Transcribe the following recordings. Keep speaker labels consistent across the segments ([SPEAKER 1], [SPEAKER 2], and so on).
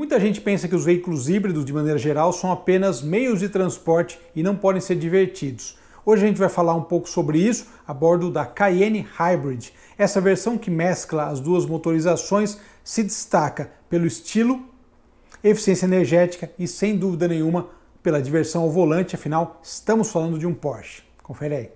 [SPEAKER 1] Muita gente pensa que os veículos híbridos, de maneira geral, são apenas meios de transporte e não podem ser divertidos. Hoje a gente vai falar um pouco sobre isso a bordo da Cayenne Hybrid. Essa versão que mescla as duas motorizações se destaca pelo estilo, eficiência energética e, sem dúvida nenhuma, pela diversão ao volante, afinal, estamos falando de um Porsche. Confere aí.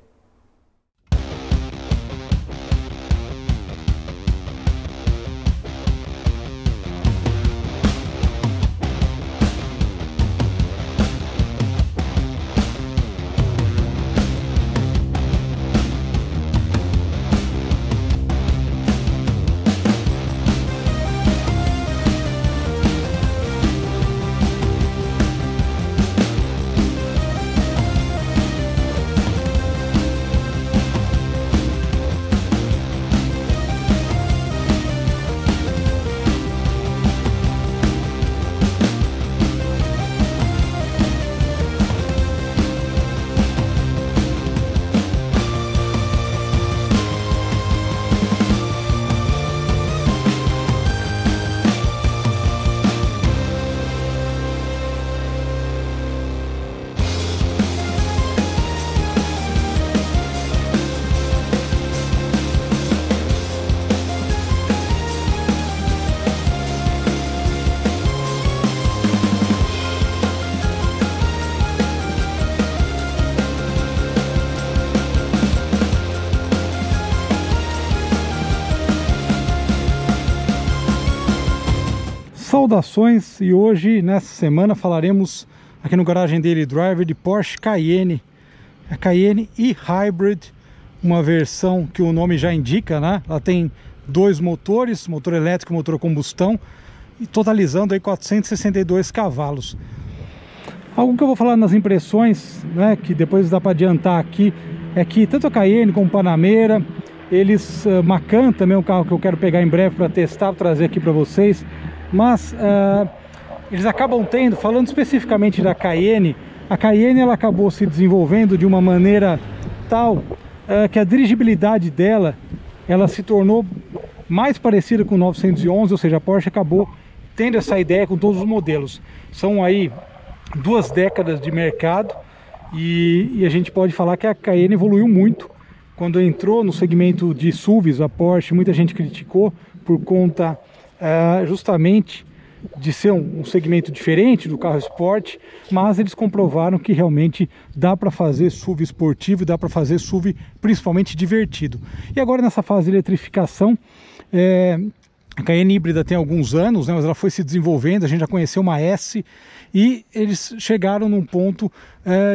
[SPEAKER 1] Saudações, e hoje, nessa semana, falaremos aqui no Garagem Daily Driver de Porsche Cayenne, a Cayenne e-Hybrid, uma versão que o nome já indica, né? Ela tem dois motores, motor elétrico e motor a combustão, e totalizando aí 462 cavalos. Algo que eu vou falar nas impressões, né, que depois dá para adiantar aqui, é que tanto a Cayenne como o Panamera, eles, Macan também é um carro que eu quero pegar em breve para testar, trazer aqui para vocês. Mas eles acabam tendo, falando especificamente da Cayenne, a Cayenne ela acabou se desenvolvendo de uma maneira tal que a dirigibilidade dela, ela se tornou mais parecida com o 911, ou seja, a Porsche acabou tendo essa ideia com todos os modelos. São aí 2 décadas de mercado e a gente pode falar que a Cayenne evoluiu muito. Quando entrou no segmento de SUVs, a Porsche, muita gente criticou por conta justamente de ser um segmento diferente do carro esporte, mas eles comprovaram que realmente dá para fazer SUV esportivo e dá para fazer SUV principalmente divertido. E agora nessa fase de eletrificação, a Cayenne híbrida tem alguns anos, né, mas ela foi se desenvolvendo, a gente já conheceu uma S e eles chegaram num ponto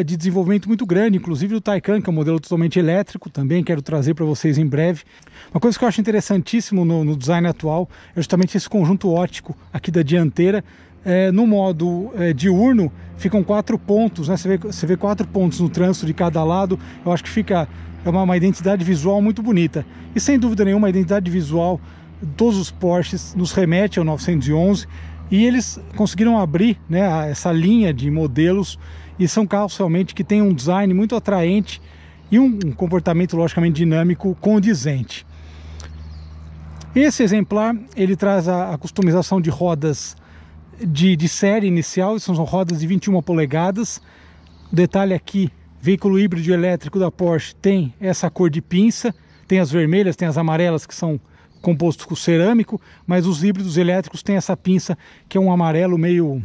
[SPEAKER 1] de desenvolvimento muito grande, inclusive o Taycan, que é um modelo totalmente elétrico, também quero trazer para vocês em breve. Uma coisa que eu acho interessantíssimo no design atual é justamente esse conjunto óptico aqui da dianteira. No modo diurno ficam 4 pontos, né? Você vê 4 pontos no trânsito de cada lado. Eu acho que fica uma identidade visual muito bonita e sem dúvida nenhuma a identidade visual de todos os Porsches nos remete ao 911 e eles conseguiram abrir, né, essa linha de modelos e são carros realmente que têm um design muito atraente e um comportamento logicamente dinâmico condizente. Esse exemplar ele traz a customização de rodas de série inicial, são rodas de 21 polegadas. O detalhe aqui, veículo híbrido elétrico da Porsche tem essa cor de pinça, tem as vermelhas, tem as amarelas que são compostos com cerâmico, mas os híbridos elétricos têm essa pinça que é um amarelo meio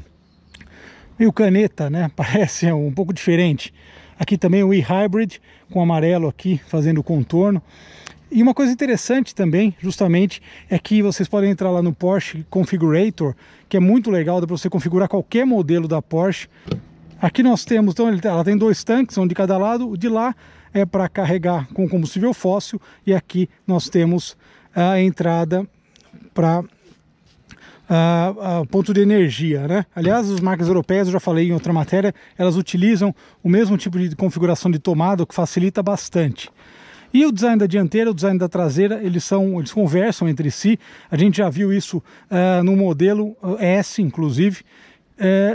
[SPEAKER 1] caneta, né? Parece um pouco diferente. Aqui também o e-Hybrid com amarelo aqui fazendo o contorno. E uma coisa interessante também, justamente, é que vocês podem entrar lá no Porsche Configurator, que é muito legal, dá para você configurar qualquer modelo da Porsche. Aqui nós temos, então ela tem 2 tanques, um de cada lado, o de lá é para carregar com combustível fóssil e aqui nós temos a entrada para ponto de energia, né? Aliás, as marcas europeias, eu já falei em outra matéria, elas utilizam o mesmo tipo de configuração de tomada, o que facilita bastante. E o design da dianteira, o design da traseira, eles conversam entre si. A gente já viu isso no modelo S, inclusive,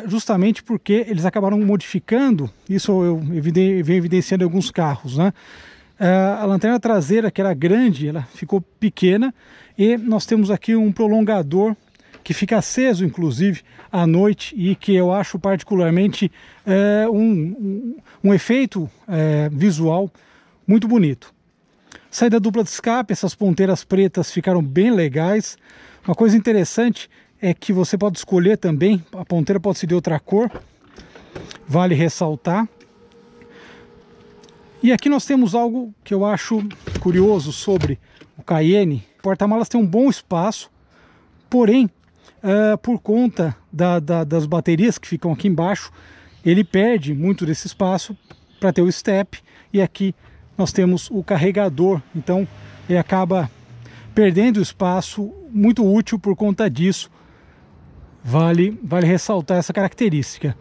[SPEAKER 1] justamente porque eles acabaram modificando, isso eu venho evidenciando em alguns carros, né? A lanterna traseira, que era grande, ela ficou pequena, e nós temos aqui um prolongador que fica aceso inclusive à noite e que eu acho particularmente um efeito visual muito bonito. Saída dupla de escape, essas ponteiras pretas ficaram bem legais. Uma coisa interessante é que você pode escolher também, a ponteira pode ser de outra cor, vale ressaltar. E aqui nós temos algo que eu acho curioso sobre o Cayenne. O porta-malas tem um bom espaço, porém, por conta das baterias que ficam aqui embaixo, ele perde muito desse espaço para ter o step. E aqui nós temos o carregador, então ele acaba perdendo espaço, muito útil por conta disso. Vale ressaltar essa característica.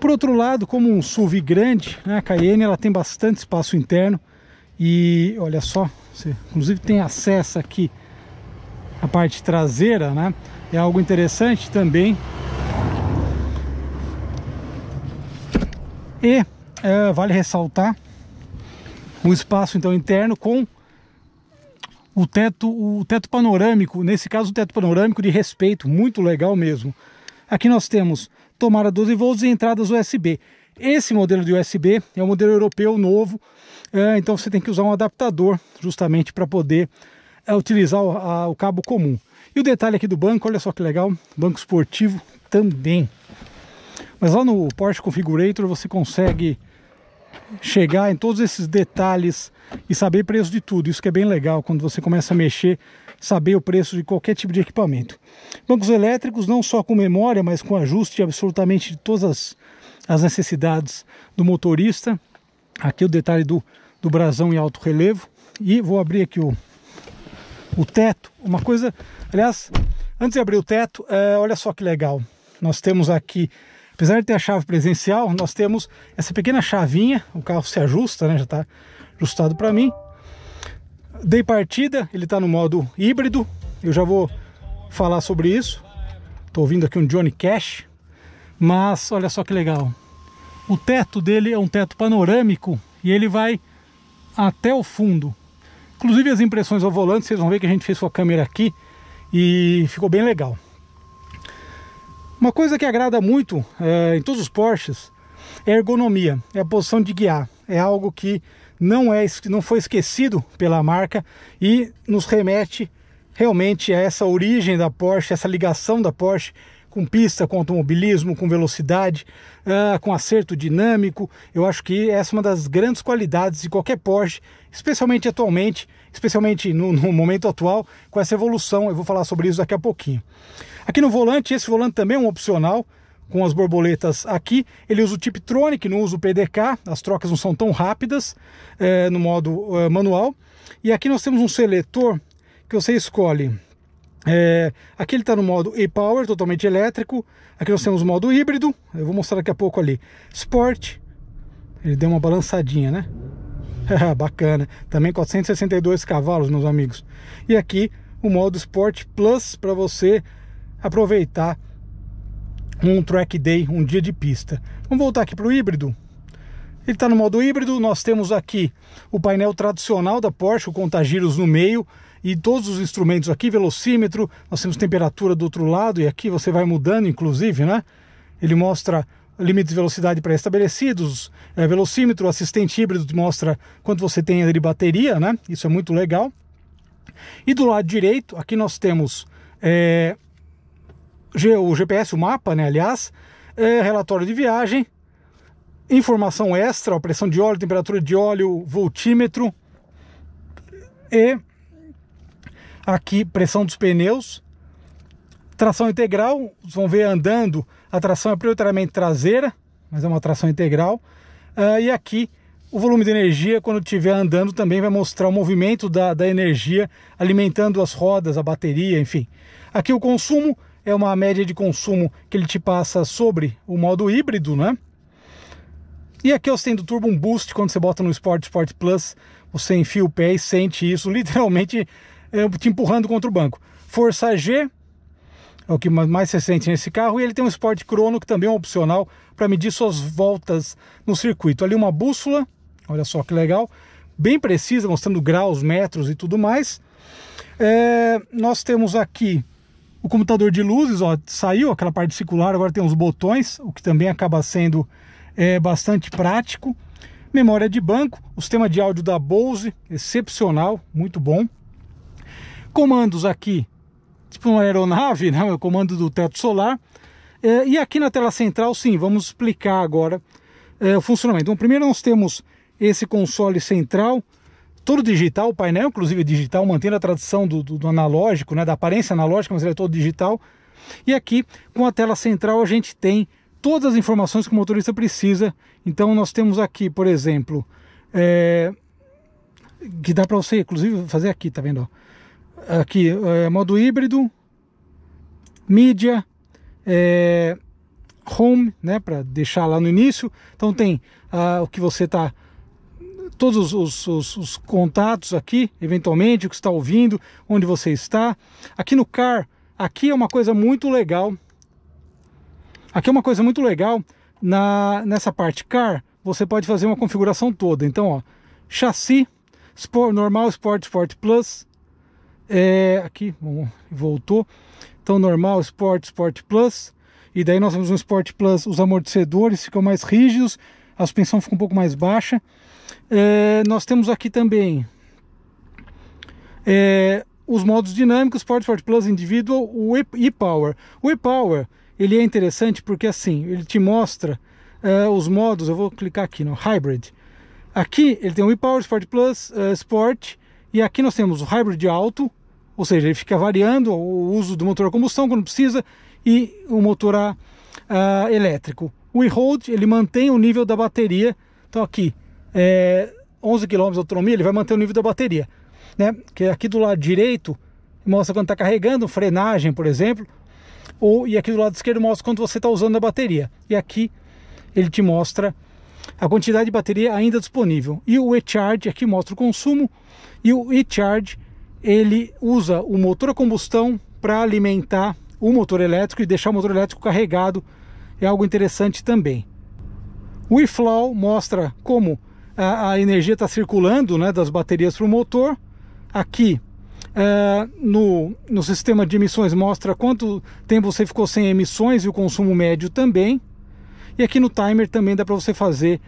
[SPEAKER 1] Por outro lado, como um SUV grande, né, a Cayenne ela tem bastante espaço interno e olha só, você inclusive tem acesso aqui à parte traseira, né? É algo interessante também. E vale ressaltar o espaço então interno com o teto panorâmico, nesse caso o teto panorâmico de respeito, muito legal mesmo. Aqui nós temos tomada 12 volts e entradas USB. Esse modelo de USB é um modelo europeu novo, então você tem que usar um adaptador justamente para poder utilizar o cabo comum. E o detalhe aqui do banco, olha só que legal, banco esportivo também. Mas lá no Porsche Configurator você consegue chegar em todos esses detalhes e saber preço de tudo. Isso que é bem legal quando você começa a mexer, saber o preço de qualquer tipo de equipamento. Bancos elétricos não só com memória, mas com ajuste absolutamente de todas as necessidades do motorista. Aqui o detalhe do brasão em alto relevo. E vou abrir aqui o teto. Uma coisa, aliás, antes de abrir o teto, olha só que legal. Nós temos aqui, apesar de ter a chave presencial, nós temos essa pequena chavinha. O carro se ajusta, né? Já está ajustado para mim. Dei partida, ele está no modo híbrido. Eu já vou falar sobre isso. Estou ouvindo aqui um Johnny Cash. Mas olha só que legal. O teto dele é um teto panorâmico e ele vai até o fundo. Inclusive as impressões ao volante, vocês vão ver que a gente fez com a câmera aqui e ficou bem legal. Uma coisa que agrada muito em todos os Porsches é a ergonomia, é a posição de guiar. É algo que não foi esquecido pela marca e nos remete realmente a essa origem da Porsche, essa ligação da Porsche com pista, com automobilismo, com velocidade, com acerto dinâmico. Eu acho que essa é uma das grandes qualidades de qualquer Porsche, especialmente atualmente, especialmente no momento atual, com essa evolução. Eu vou falar sobre isso daqui a pouquinho. Aqui no volante, esse volante também é um opcional, com as borboletas aqui. Ele usa o Tiptronic, não usa o PDK, as trocas não são tão rápidas no modo manual. E aqui nós temos um seletor que você escolhe. Aqui ele está no modo e-Power, totalmente elétrico. Aqui nós temos o modo híbrido, eu vou mostrar daqui a pouco ali. Sport, ele deu uma balançadinha, né? Bacana, também 462 cavalos, meus amigos. E aqui o modo Sport Plus, para você aproveitar um track day, um dia de pista. Vamos voltar aqui para o híbrido. Ele está no modo híbrido, nós temos aqui o painel tradicional da Porsche, o contagiros no meio e todos os instrumentos aqui, velocímetro, nós temos temperatura do outro lado e aqui você vai mudando inclusive, né? Ele mostra limites de velocidade pré-estabelecidos, velocímetro, assistente híbrido mostra quanto você tem de bateria, né? Isso é muito legal. E do lado direito, aqui nós temos o GPS, o mapa, né? Aliás, relatório de viagem, informação extra, pressão de óleo, temperatura de óleo, voltímetro e aqui pressão dos pneus, tração integral. Vocês vão ver andando, a tração é prioritariamente traseira, mas é uma tração integral. E aqui o volume de energia, quando estiver andando, também vai mostrar o movimento da energia alimentando as rodas, a bateria, enfim. Aqui o consumo é uma média de consumo que ele te passa sobre o modo híbrido, né? E aqui você tem do Turbo um Boost, quando você bota no Sport Plus, você enfia o pé e sente isso literalmente te empurrando contra o banco. Força G é o que mais você sente nesse carro, e ele tem um Sport Chrono, que também é um opcional para medir suas voltas no circuito. Ali uma bússola, olha só que legal, bem precisa, mostrando graus, metros e tudo mais. Nós temos aqui O computador de luzes, ó, saiu aquela parte circular, agora tem os botões, o que também acaba sendo bastante prático. Memória de banco, o sistema de áudio da Bose, excepcional, muito bom. Comandos aqui, tipo uma aeronave, né? O comando do teto solar. E aqui na tela central, sim, vamos explicar agora o funcionamento. Então, primeiro nós temos esse console central, todo digital, o painel inclusive digital, mantendo a tradição do analógico, né? Da aparência analógica, mas ele é todo digital. E aqui, com a tela central, a gente tem todas as informações que o motorista precisa. Então nós temos aqui, por exemplo, que dá para você, inclusive, fazer aqui, tá vendo? Aqui, modo híbrido, mídia, home, né, para deixar lá no início. Então tem o que você tá, todos os contatos aqui, eventualmente, o que está ouvindo, onde você está. Aqui no car, aqui é uma coisa muito legal. Aqui é uma coisa muito legal, nessa parte car, você pode fazer uma configuração toda. Então, ó, chassi, normal, Sport Plus, aqui, voltou. Então, normal, Sport Plus, e daí nós temos um Sport Plus, os amortecedores ficam mais rígidos, a suspensão fica um pouco mais baixa. Nós temos aqui também os modos dinâmicos, Sport Plus Individual, o e-Power. O e-Power, ele é interessante porque assim, ele te mostra os modos. Eu vou clicar aqui no Hybrid. Aqui ele tem o e-Power, Sport Plus, Sport, e aqui nós temos o Hybrid Auto, ou seja, ele fica variando o uso do motor a combustão quando precisa, e o motor elétrico. O e-Hold, ele mantém o nível da bateria. Então aqui, 11 km de autonomia, ele vai manter o nível da bateria, né? Que aqui do lado direito mostra quando está carregando, frenagem, por exemplo. E aqui do lado esquerdo mostra quanto você está usando a bateria. E aqui ele te mostra a quantidade de bateria ainda disponível. E o e-Charge aqui mostra o consumo. E o e-Charge, ele usa o motor a combustão para alimentar o motor elétrico e deixar o motor elétrico carregado. É algo interessante também. O e-Flow mostra como a energia está circulando, né, das baterias para o motor. Aqui no sistema de emissões mostra quanto tempo você ficou sem emissões e o consumo médio também. E aqui no timer também dá para você fazer,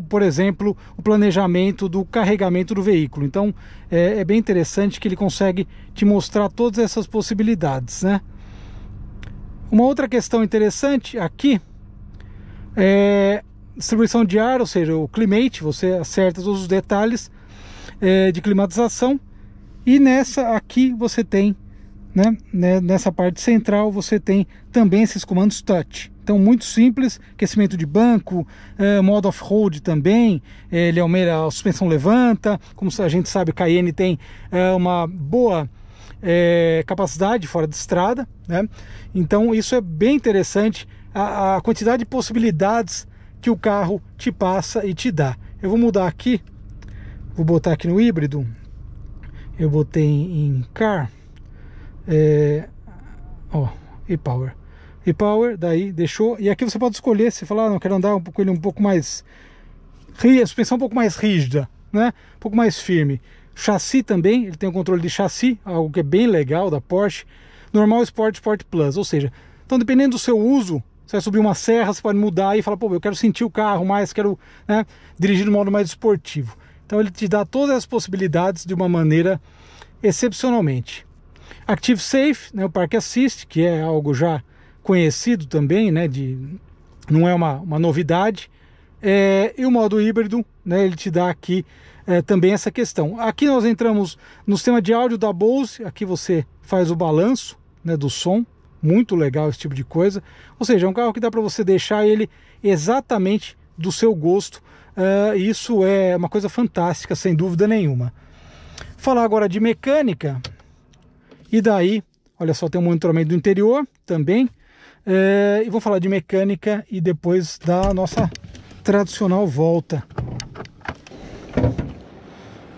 [SPEAKER 1] por exemplo, o planejamento do carregamento do veículo. Então é bem interessante que ele consegue te mostrar todas essas possibilidades, né? Uma outra questão interessante aqui é distribuição de ar, ou seja, o Climate, você acerta todos os detalhes de climatização. E nessa aqui você tem, né, nessa parte central você tem também esses comandos touch. Então muito simples, aquecimento de banco, modo off-road também, ele aumenta, a suspensão levanta, como a gente sabe, o Cayenne tem uma boa capacidade fora de estrada, né? Então isso é bem interessante, a quantidade de possibilidades que o carro te passa e te dá. Eu vou mudar aqui, vou botar aqui no híbrido, eu botei em car, e-Power. E-Power, daí deixou, e aqui você pode escolher, se falar, não, quero andar com ele um pouco mais, a suspensão um pouco mais rígida, né? Um pouco mais firme. Chassi também, ele tem o controle de chassi, algo que é bem legal da Porsche. Normal, Sport Plus, ou seja, então dependendo do seu uso, você vai subir uma serra, você pode mudar e falar, pô, eu quero sentir o carro mais, quero, né, dirigir de modo mais esportivo. Então ele te dá todas as possibilidades de uma maneira excepcionalmente. Active Safe, né, o Park Assist, que é algo já conhecido também, né, não é uma novidade. E o modo híbrido, né, ele te dá aqui também essa questão. Aqui nós entramos no sistema de áudio da Bose, aqui você faz o balanço, né, do som, muito legal esse tipo de coisa. Ou seja, é um carro que dá para você deixar ele exatamente do seu gosto. Isso é uma coisa fantástica, sem dúvida nenhuma. Falar agora de mecânica, e daí, olha só, tem um monitoramento do interior também. E vou falar de mecânica e depois da nossa tradicional volta.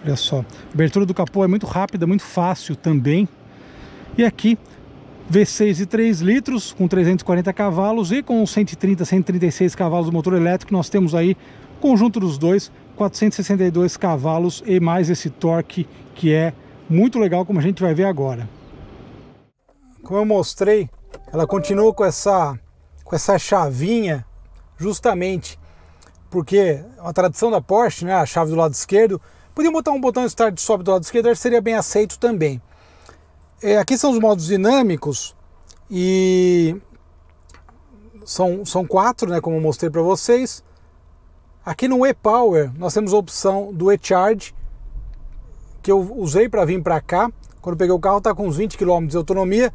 [SPEAKER 1] Olha só, a abertura do capô é muito rápida, muito fácil também. E aqui, V6 de 3 litros, com 340 cavalos e com 130, 136 cavalos do motor elétrico, nós temos aí, conjunto dos dois, 462 cavalos e mais esse torque que é muito legal, como a gente vai ver agora. como eu mostrei, ela continua com essa chavinha, justamente porque a tradição da Porsche, né, a chave do lado esquerdo, podia botar um botão Start Stop do lado esquerdo, acho que seria bem aceito também. Aqui são os modos dinâmicos e são 4, né, como eu mostrei para vocês. Aqui no e-Power nós temos a opção do e-Charge, que eu usei para vir para cá. Quando eu peguei o carro está com uns 20 km de autonomia.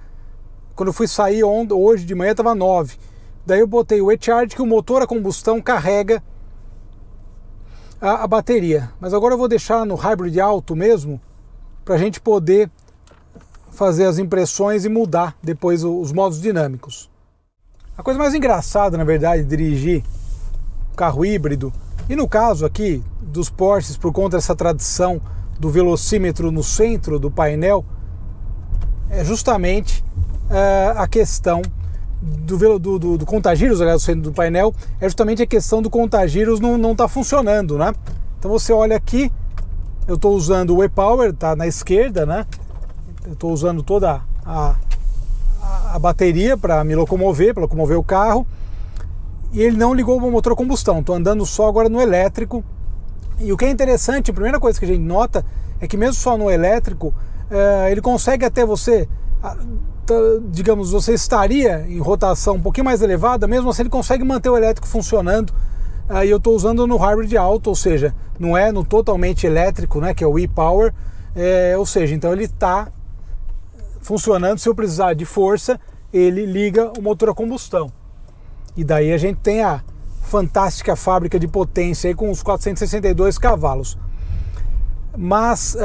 [SPEAKER 1] Quando eu fui sair hoje de manhã estava 9. Daí eu botei o e-Charge, que o motor a combustão carrega a bateria. Mas agora eu vou deixar no Hybrid Alto mesmo, para a gente poder fazer as impressões e mudar depois os modos dinâmicos. A coisa mais engraçada, na verdade, de dirigir carro híbrido, e no caso aqui dos Porsches, por conta dessa tradição do velocímetro no centro do painel, é justamente a questão do contagiros, aliás, no centro do painel, é justamente a questão do contagiros não tá funcionando, né? Então você olha aqui, eu estou usando o e-Power, tá na esquerda, né? Eu estou usando toda a bateria para me locomover, para locomover o carro, e ele não ligou o motor a combustão. Estou andando só agora no elétrico. E o que é interessante, a primeira coisa que a gente nota é que mesmo só no elétrico, ele consegue até você, digamos, você estaria em rotação um pouquinho mais elevada, mesmo assim ele consegue manter o elétrico funcionando. E eu estou usando no Hybrid Alto, ou seja, não é no totalmente elétrico, né, que é o e-Power, ou seja, então ele está funcionando. Se eu precisar de força, ele liga o motor a combustão. E daí a gente tem a fantástica fábrica de potência aí com os 462 cavalos. Mas,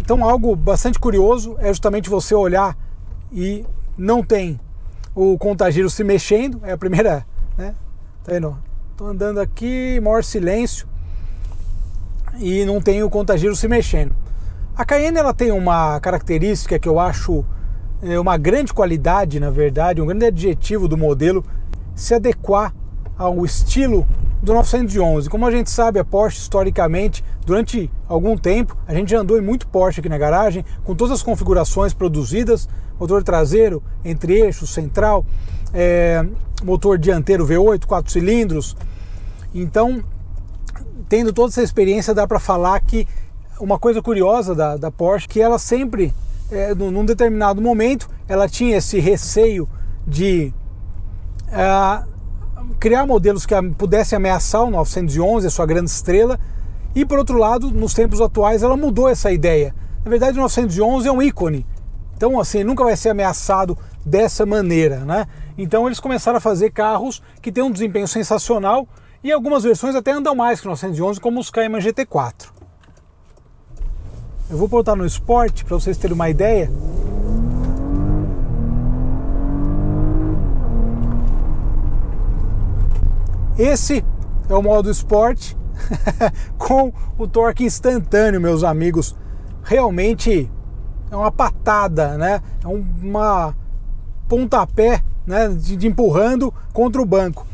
[SPEAKER 1] então algo bastante curioso é justamente você olhar e não tem o contagiro se mexendo, é a primeira, né? Tá vendo? Tô andando aqui, maior silêncio, e não tem o contagiro se mexendo. A Cayenne, ela tem uma característica que eu acho uma grande qualidade, na verdade, um grande adjetivo do modelo, se adequar ao estilo do 911. Como a gente sabe, a Porsche, historicamente, durante algum tempo, a gente já andou em muito Porsche aqui na garagem, com todas as configurações produzidas, motor traseiro, entre eixos, central, motor dianteiro V8, 4 cilindros. Então, tendo toda essa experiência, dá para falar que uma coisa curiosa da Porsche, que ela sempre, num determinado momento, ela tinha esse receio de criar modelos que pudessem ameaçar o 911, a sua grande estrela, e por outro lado, nos tempos atuais, ela mudou essa ideia. Na verdade, o 911 é um ícone, então assim, nunca vai ser ameaçado dessa maneira, né? Então eles começaram a fazer carros que têm um desempenho sensacional, e algumas versões até andam mais que o 911, como os Cayman GT4. Eu vou botar no Sport para vocês terem uma ideia. Esse é o modo Sport com o torque instantâneo, meus amigos. Realmente é uma patada, né? É uma pontapé, né, de empurrando contra o banco.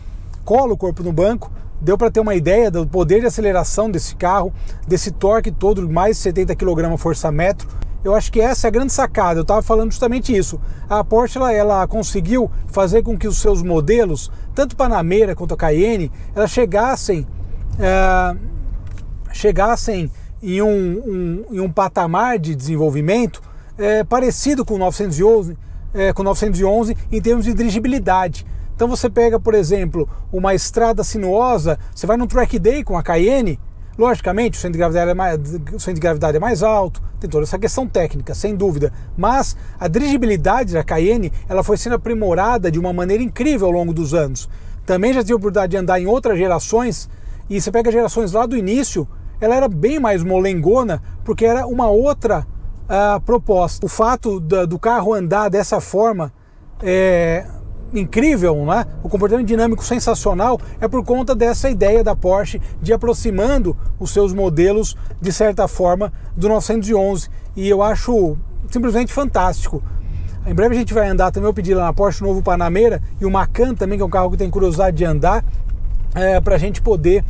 [SPEAKER 1] Cola o corpo no banco. Deu para ter uma ideia do poder de aceleração desse carro, desse torque todo, mais de 70 kgfm. Eu acho que essa é a grande sacada. Eu estava falando justamente isso. A Porsche ela conseguiu fazer com que os seus modelos, tanto Panamera quanto a Cayenne, elas chegassem em um patamar de desenvolvimento parecido com o 911, em termos de dirigibilidade. Então você pega, por exemplo, uma estrada sinuosa, você vai num track day com a Cayenne, logicamente o centro de gravidade é mais alto, tem toda essa questão técnica, sem dúvida, mas a dirigibilidade da Cayenne, ela foi sendo aprimorada de uma maneira incrível ao longo dos anos. Também já tive a oportunidade de andar em outras gerações, e você pega gerações lá do início, ela era bem mais molengona, porque era uma outra proposta. O fato do carro andar dessa forma incrível, né? O comportamento dinâmico sensacional é por conta dessa ideia da Porsche de aproximando os seus modelos, de certa forma, do 911, e eu acho simplesmente fantástico. Em breve a gente vai andar também, eu pedi lá na Porsche o novo Panamera e o Macan também, que é um carro que tem curiosidade de andar, para a gente poder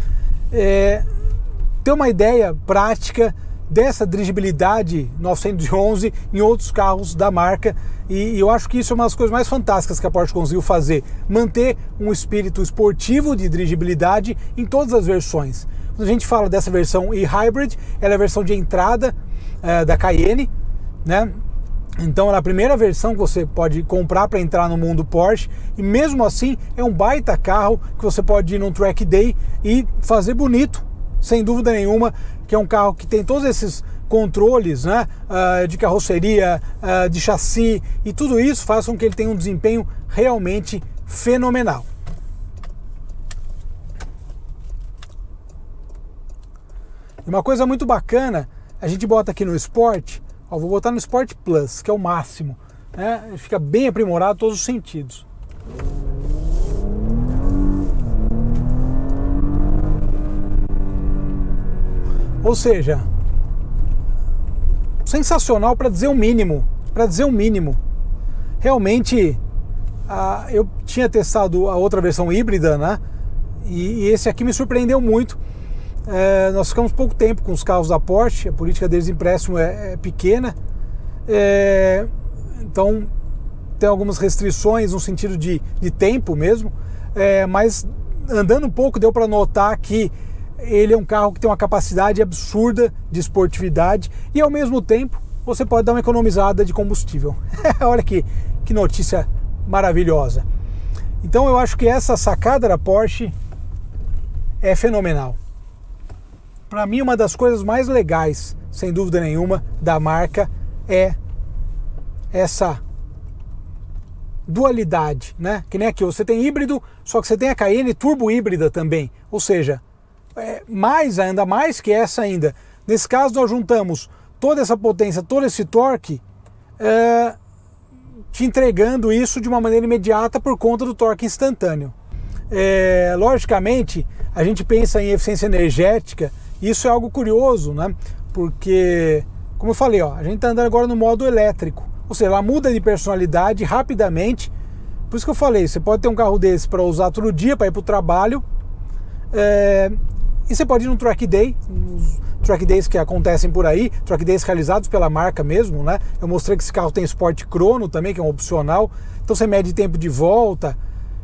[SPEAKER 1] ter uma ideia prática dessa dirigibilidade 911 em outros carros da marca, e eu acho que isso é uma das coisas mais fantásticas que a Porsche conseguiu fazer, manter um espírito esportivo de dirigibilidade em todas as versões. Quando a gente fala dessa versão e-Hybrid, ela é a versão de entrada da Cayenne, né? Então ela é a primeira versão que você pode comprar para entrar no mundo Porsche, e mesmo assim é um baita carro que você pode ir num track day e fazer bonito, sem dúvida nenhuma, que é um carro que tem todos esses controles, né, de carroceria, de chassi, e tudo isso faz com que ele tenha um desempenho realmente fenomenal. E uma coisa muito bacana, a gente bota aqui no Sport, ó, vou botar no Sport Plus, que é o máximo, né, ele fica bem aprimorado em todos os sentidos. Ou seja, sensacional para dizer o mínimo, Realmente, eu tinha testado a outra versão híbrida, né? E esse aqui me surpreendeu muito. Nós ficamos pouco tempo com os carros da Porsche, a política deles de empréstimo é pequena, então tem algumas restrições no sentido de tempo mesmo, mas andando um pouco deu para notar que ele é um carro que tem uma capacidade absurda de esportividade e ao mesmo tempo você pode dar uma economizada de combustível. Olha que notícia maravilhosa. Então eu acho que essa sacada da Porsche é fenomenal. Para mim, uma das coisas mais legais, sem dúvida nenhuma, da marca é essa dualidade, né? Que nem aqui, você tem híbrido, só que você tem a Cayenne turbo híbrida também, ou seja, ainda mais que essa ainda. Nesse caso nós juntamos toda essa potência, todo esse torque, te entregando isso de uma maneira imediata por conta do torque instantâneo. Logicamente, a gente pensa em eficiência energética, isso é algo curioso, né? Porque, como eu falei, ó, a gente está andando agora no modo elétrico, ou seja, ela muda de personalidade rapidamente. Por isso que eu falei, você pode ter um carro desse para usar todo dia, para ir para o trabalho, e você pode ir num track day, nos track days que acontecem por aí, track days realizados pela marca mesmo, né? Eu mostrei que esse carro tem Sport Chrono também, que é um opcional, então você mede tempo de volta,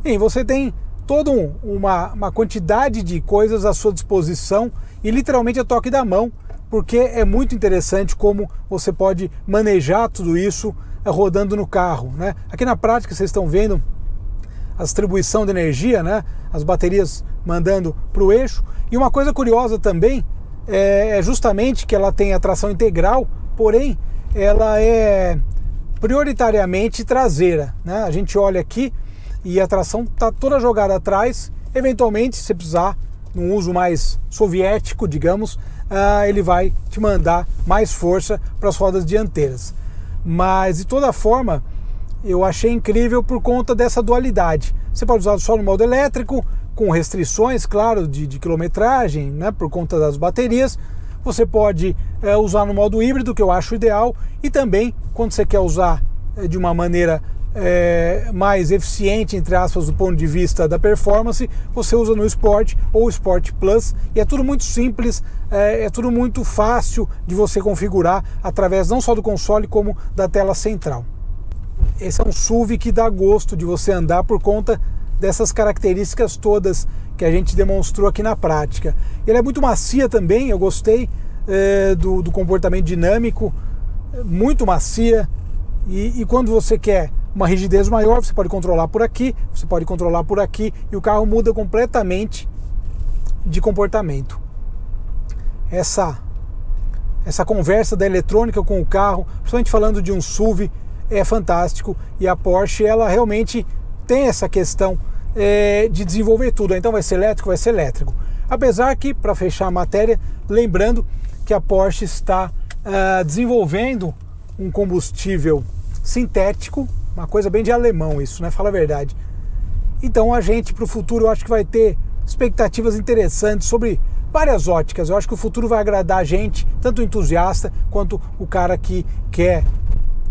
[SPEAKER 1] e você tem toda uma quantidade de coisas à sua disposição, e literalmente a toque da mão, porque é muito interessante como você pode manejar tudo isso rodando no carro, né? Aqui na prática vocês estão vendo a distribuição de energia, né? As baterias mandando para o eixo. E uma coisa curiosa também é justamente que ela tem a tração integral, porém ela é prioritariamente traseira, né? A gente olha aqui e a tração está toda jogada atrás. Eventualmente, se precisar, num uso mais soviético, digamos, ele vai te mandar mais força para as rodas dianteiras. Mas, de toda forma, eu achei incrível por conta dessa dualidade. Você pode usar só no modo elétrico, com restrições, claro, de quilometragem, né, por conta das baterias. Você pode usar no modo híbrido, que eu acho ideal, e também, quando você quer usar de uma maneira mais eficiente, entre aspas, do ponto de vista da performance, você usa no Sport ou Sport Plus, e é tudo muito simples, é tudo muito fácil de você configurar através não só do console como da tela central. Esse é um SUV que dá gosto de você andar por conta dessas características todas que a gente demonstrou aqui na prática. Ele é muito macia também, eu gostei do comportamento dinâmico, muito macia, e quando você quer uma rigidez maior, você pode controlar por aqui, você pode controlar por aqui, e o carro muda completamente de comportamento. Essa conversa da eletrônica com o carro, principalmente falando de um SUV, é fantástico, e a Porsche, ela realmente tem essa questão de desenvolver tudo. Então vai ser elétrico. Apesar que, para fechar a matéria, lembrando que a Porsche está desenvolvendo um combustível sintético, uma coisa bem de alemão isso, né? Fala a verdade. Então a gente, para o futuro, eu acho que vai ter expectativas interessantes sobre várias óticas. Eu acho que o futuro vai agradar a gente, tanto o entusiasta quanto o cara que quer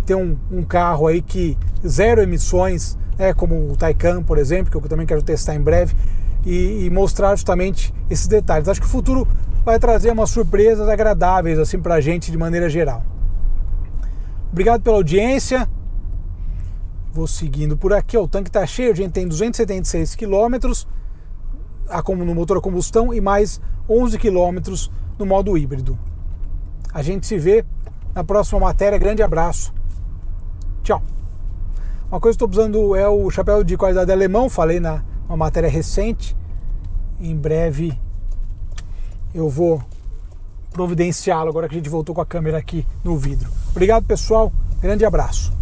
[SPEAKER 1] ter um carro aí que zero emissões, como o Taycan, por exemplo, que eu também quero testar em breve, e mostrar justamente esses detalhes. Acho que o futuro vai trazer umas surpresas agradáveis assim pra gente de maneira geral. Obrigado pela audiência. Vou seguindo por aqui, ó, o tanque está cheio, a gente tem 276 km no motor a combustão e mais 11 km no modo híbrido. A gente se vê na próxima matéria, grande abraço. Tchau. Uma coisa que estou usando é o chapéu de qualidade alemão, falei numa matéria recente. Em breve eu vou providenciá-lo agora que a gente voltou com a câmera aqui no vidro. Obrigado, pessoal. Grande abraço.